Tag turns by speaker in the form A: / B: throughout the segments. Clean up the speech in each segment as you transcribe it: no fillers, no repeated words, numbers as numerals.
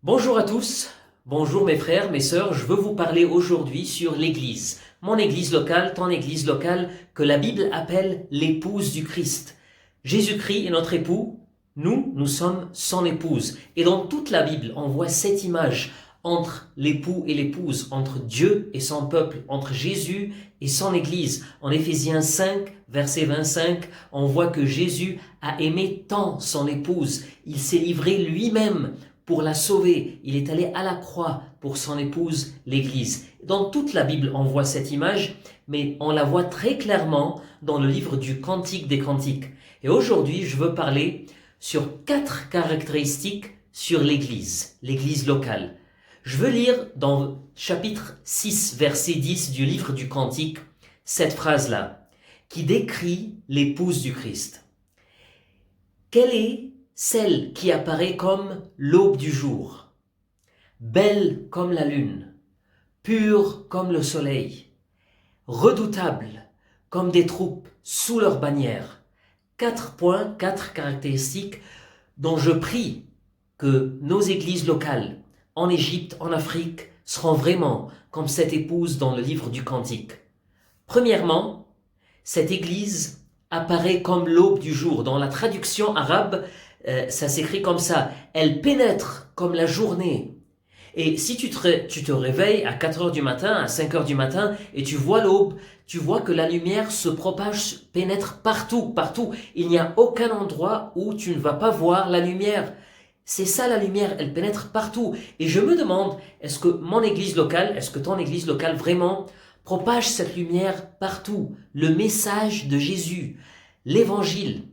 A: Bonjour à tous, bonjour mes frères, mes sœurs, je veux vous parler aujourd'hui sur l'Église, mon Église locale, ton Église locale, que la Bible appelle l'épouse du Christ. Jésus-Christ est notre époux, nous sommes son épouse. Et dans toute la Bible, on voit cette image entre l'époux et l'épouse, entre Dieu et son peuple, entre Jésus et son Église. En Éphésiens 5, verset 25, on voit que Jésus a aimé tant son épouse, il s'est livré lui-même pour la sauver. Il est allé à la croix pour son épouse, l'Église. Dans toute la Bible, on voit cette image, mais on la voit très clairement dans le livre du Cantique des Cantiques. Et aujourd'hui, je veux parler sur 4 caractéristiques sur l'Église, l'Église locale. Je veux lire dans chapitre 6, verset 10 du livre du Cantique, cette phrase-là, qui décrit l'épouse du Christ. Quelle est celle qui apparaît comme l'aube du jour, belle comme la lune, pure comme le soleil, redoutable comme des troupes sous leur bannière. 4 points, 4 caractéristiques dont je prie que nos églises locales, en Égypte, en Afrique, seront vraiment comme cette épouse dans le livre du Cantique. Premièrement, cette église apparaît comme l'aube du jour. Dans la traduction arabe, ça s'écrit comme ça. Elle pénètre comme la journée. Et si tu te réveilles à 4 heures du matin, à 5 heures du matin, et tu vois l'aube, tu vois que la lumière se propage, pénètre partout, partout. Il n'y a aucun endroit où tu ne vas pas voir la lumière. C'est ça la lumière, elle pénètre partout. Et je me demande, est-ce que mon église locale, est-ce que ton église locale vraiment propage cette lumière partout? Le message de Jésus, l'évangile.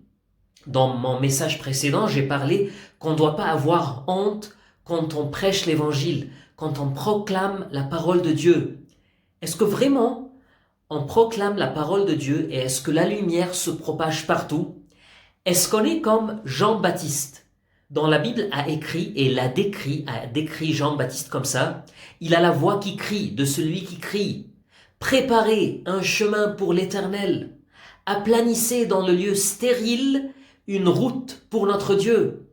A: Dans mon message précédent, j'ai parlé qu'on ne doit pas avoir honte quand on prêche l'évangile, quand on proclame la parole de Dieu. Est-ce que vraiment on proclame la parole de Dieu et est-ce que la lumière se propage partout? Est-ce qu'on est comme Jean-Baptiste, dont la Bible a écrit et a décrit Jean-Baptiste comme ça? Il a la voix qui crie de celui qui crie. Préparez un chemin pour l'Éternel. Aplanissez dans le lieu stérile une route pour notre Dieu.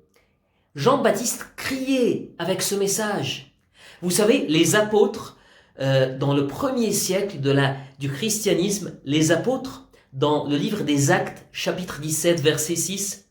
A: Jean-Baptiste criait avec ce message. Vous savez, les apôtres, dans le premier siècle du christianisme, les apôtres, dans le livre des Actes, chapitre 17, verset 6,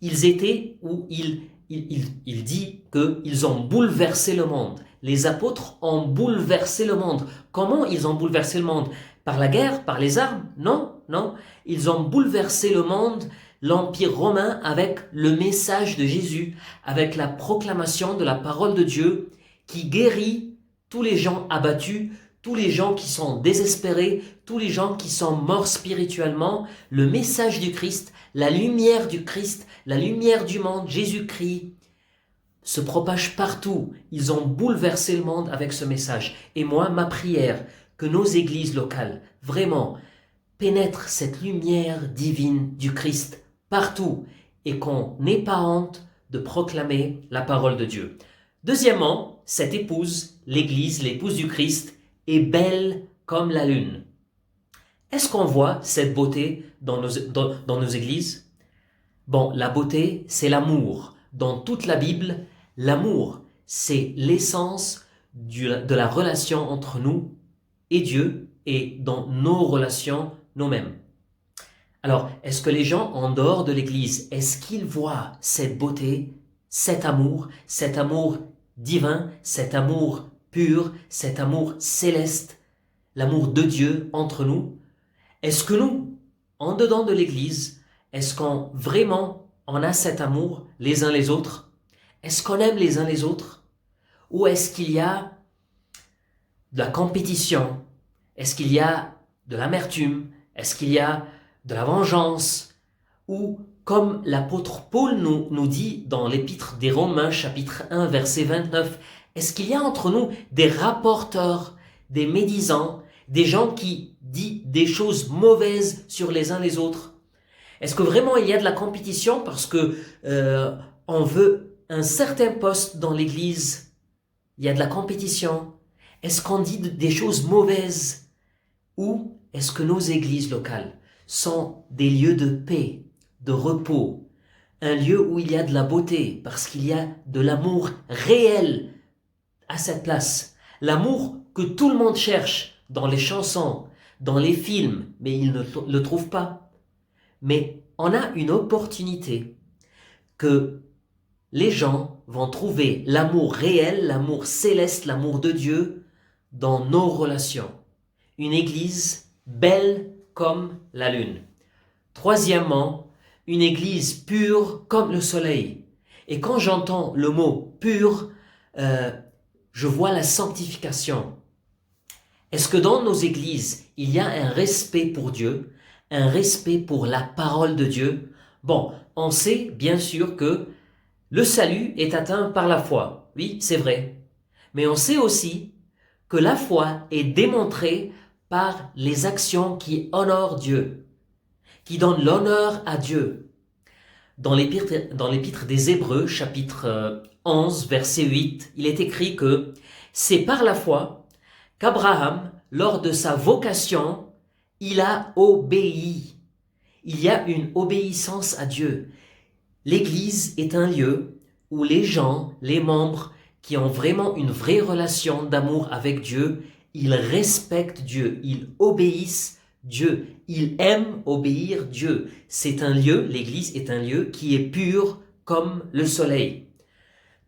A: ils étaient, où il dit qu'ils ont bouleversé le monde. Les apôtres ont bouleversé le monde. Comment ils ont bouleversé le monde? Par la guerre? Par les armes? Non, non. Ils ont bouleversé le monde, l'Empire romain, avec le message de Jésus, avec la proclamation de la parole de Dieu qui guérit tous les gens abattus, tous les gens qui sont désespérés, tous les gens qui sont morts spirituellement. Le message du Christ, la lumière du Christ, la lumière du monde, Jésus-Christ, se propage partout. Ils ont bouleversé le monde avec ce message. Et moi, ma prière, que nos églises locales, vraiment, pénètrent cette lumière divine du Christ partout et qu'on n'ait pas honte de proclamer la parole de Dieu. Deuxièmement, cette épouse, l'Église, l'épouse du Christ, est belle comme la lune. Est-ce qu'on voit cette beauté dans nos églises? Bon, la beauté, c'est l'amour. Dans toute la Bible, l'amour, c'est l'essence de la relation entre nous et Dieu et dans nos relations nous-mêmes. Alors, est-ce que les gens en dehors de l'Église, est-ce qu'ils voient cette beauté, cet amour divin, cet amour pur, cet amour céleste, l'amour de Dieu entre nous? Est-ce que nous, en dedans de l'Église, est-ce qu'on vraiment on a cet amour les uns les autres? Est-ce qu'on aime les uns les autres? Ou est-ce qu'il y a de la compétition? Est-ce qu'il y a de l'amertume? Est-ce qu'il y a de la vengeance? Ou, comme l'apôtre Paul nous dit dans l'épître des Romains, chapitre 1, verset 29, est-ce qu'il y a entre nous des rapporteurs, des médisants, des gens qui disent des choses mauvaises sur les uns les autres? Est-ce que vraiment il y a de la compétition parce que on veut un certain poste dans l'Église? Il y a de la compétition. Est-ce qu'on dit des choses mauvaises? Ou est-ce que nos églises locales sont des lieux de paix, de repos, un lieu où il y a de la beauté, parce qu'il y a de l'amour réel à cette place. L'amour que tout le monde cherche dans les chansons, dans les films, mais il ne le trouve pas. Mais on a une opportunité que les gens vont trouver l'amour réel, l'amour céleste, l'amour de Dieu dans nos relations. Une église belle comme la lune. Troisièmement, une église pure comme le soleil. Et quand j'entends le mot pur, je vois la sanctification. Est-ce que dans nos églises, il y a un respect pour Dieu, un respect pour la parole de Dieu? Bon, on sait bien sûr que le salut est atteint par la foi. Oui, c'est vrai. Mais on sait aussi que la foi est démontrée par les actions qui honorent Dieu, qui donnent l'honneur à Dieu. Dans l'épître des Hébreux, chapitre 11, verset 8, il est écrit que c'est par la foi qu'Abraham, lors de sa vocation, il a obéi. Il y a une obéissance à Dieu. L'Église est un lieu où les gens, les membres qui ont vraiment une vraie relation d'amour avec Dieu, ils respectent Dieu, ils obéissent Dieu, ils aiment obéir Dieu. C'est un lieu, l'Église est un lieu qui est pur comme le soleil.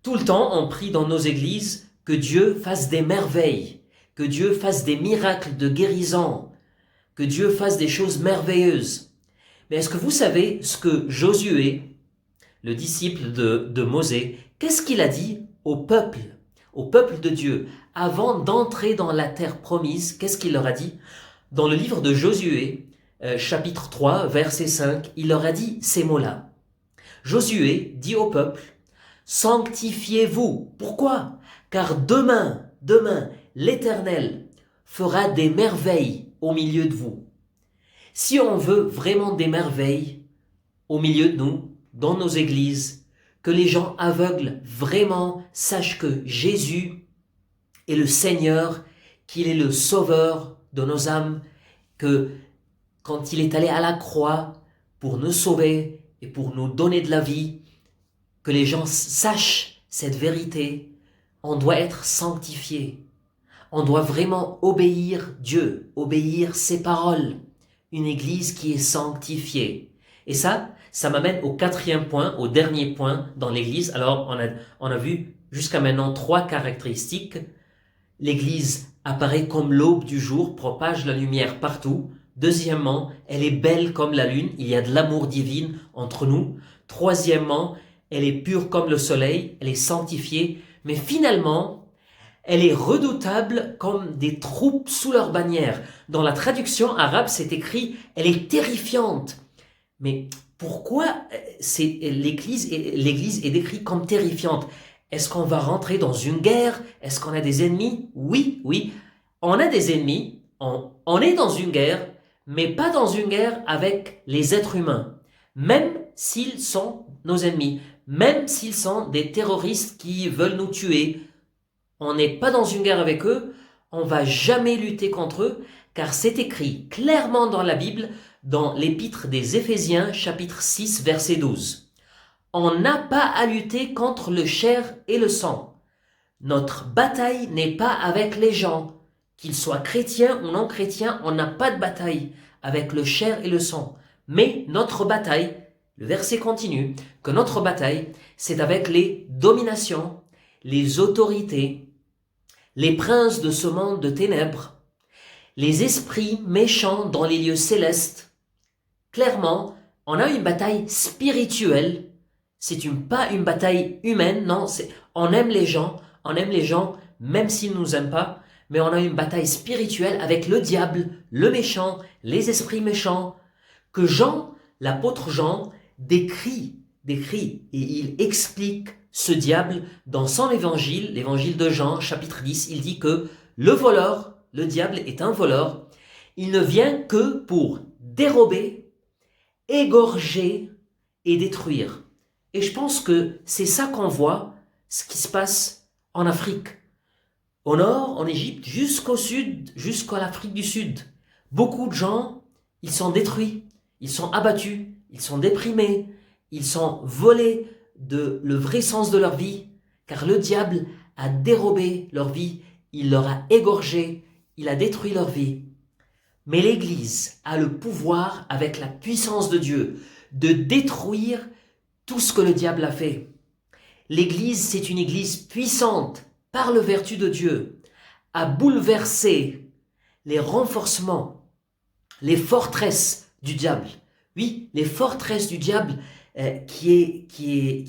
A: Tout le temps, on prie dans nos églises que Dieu fasse des merveilles, que Dieu fasse des miracles de guérison, que Dieu fasse des choses merveilleuses. Mais est-ce que vous savez ce que Josué, le disciple de Mosée, qu'est-ce qu'il a dit au peuple de Dieu, avant d'entrer dans la terre promise? Qu'est-ce qu'il leur a dit? Dans le livre de Josué, chapitre 3, verset 5, il leur a dit ces mots-là. Josué dit au peuple, « Sanctifiez-vous. » Pourquoi? Car demain, l'Éternel fera des merveilles au milieu de vous. Si on veut vraiment des merveilles au milieu de nous, dans nos églises, que les gens aveugles vraiment sachent que Jésus est le Seigneur, qu'il est le Sauveur de nos âmes, que quand il est allé à la croix pour nous sauver et pour nous donner de la vie, que les gens sachent cette vérité, on doit être sanctifié. On doit vraiment obéir Dieu, obéir ses paroles. Une église qui est sanctifiée. Et ça m'amène au quatrième point, au dernier point dans l'église. Alors, on a vu jusqu'à maintenant 3 caractéristiques. L'église apparaît comme l'aube du jour, propage la lumière partout. Deuxièmement, elle est belle comme la lune, il y a de l'amour divin entre nous. Troisièmement, elle est pure comme le soleil, elle est sanctifiée. Mais finalement, elle est redoutable comme des troupes sous leur bannière. Dans la traduction arabe, c'est écrit « elle est terrifiante ». Mais pourquoi l'Église est décrite comme terrifiante? Est-ce qu'on va rentrer dans une guerre? Est-ce qu'on a des ennemis? Oui, on a des ennemis, on est dans une guerre, mais pas dans une guerre avec les êtres humains. Même s'ils sont nos ennemis, même s'ils sont des terroristes qui veulent nous tuer, on n'est pas dans une guerre avec eux, on va jamais lutter contre eux, car c'est écrit clairement dans la Bible, dans l'épître des Éphésiens, chapitre 6, verset 12. On n'a pas à lutter contre le chair et le sang. Notre bataille n'est pas avec les gens. Qu'ils soient chrétiens ou non chrétiens, on n'a pas de bataille avec le chair et le sang. Mais notre bataille, le verset continue, que notre bataille, c'est avec les dominations, les autorités, les princes de ce monde de ténèbres, les esprits méchants dans les lieux célestes. Clairement, on a une bataille spirituelle. C'est pas une bataille humaine, non, on aime les gens même s'ils ne nous aiment pas, mais on a une bataille spirituelle avec le diable, le méchant, les esprits méchants, que Jean, l'apôtre Jean, décrit, et il explique ce diable dans son évangile, l'évangile de Jean, chapitre 10, il dit que le voleur, le diable est un voleur, il ne vient que pour dérober, égorger et détruire. Et je pense que c'est ça qu'on voit, ce qui se passe en Afrique. Au nord, en Égypte, jusqu'au sud, jusqu'à l'Afrique du Sud. Beaucoup de gens, ils sont détruits, ils sont abattus, ils sont déprimés, ils sont volés de le vrai sens de leur vie, car le diable a dérobé leur vie, il leur a égorgé, il a détruit leur vie. Mais l'Église a le pouvoir, avec la puissance de Dieu, de détruire tout ce que le diable a fait. L'Église, c'est une Église puissante, par le vertu de Dieu, à bouleverser les renforcements, les forteresses du diable. Oui, les forteresses du diable qui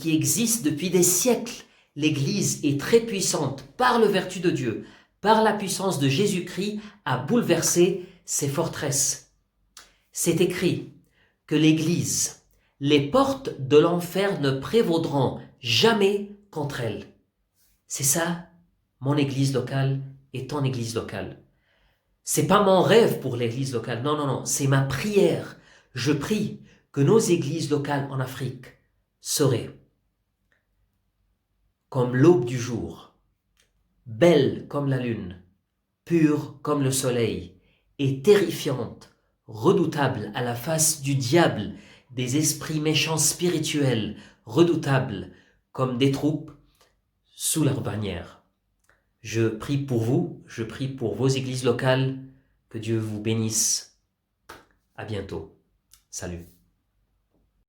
A: existent depuis des siècles. L'Église est très puissante par le vertu de Dieu, par la puissance de Jésus-Christ à bouleverser ces forteresses. C'est écrit que l'Église, les portes de l'enfer ne prévaudront jamais contre elle. C'est ça, mon Église locale et ton Église locale. C'est pas mon rêve pour l'Église locale, non, non, non, c'est ma prière. Je prie que nos églises locales en Afrique seraient comme l'aube du jour, belles comme la lune, pures comme le soleil, et terrifiantes, redoutables à la face du diable, des esprits méchants spirituels, redoutables comme des troupes sous leur bannière. Je prie pour vous, je prie pour vos églises locales, que Dieu vous bénisse. À bientôt. Salut.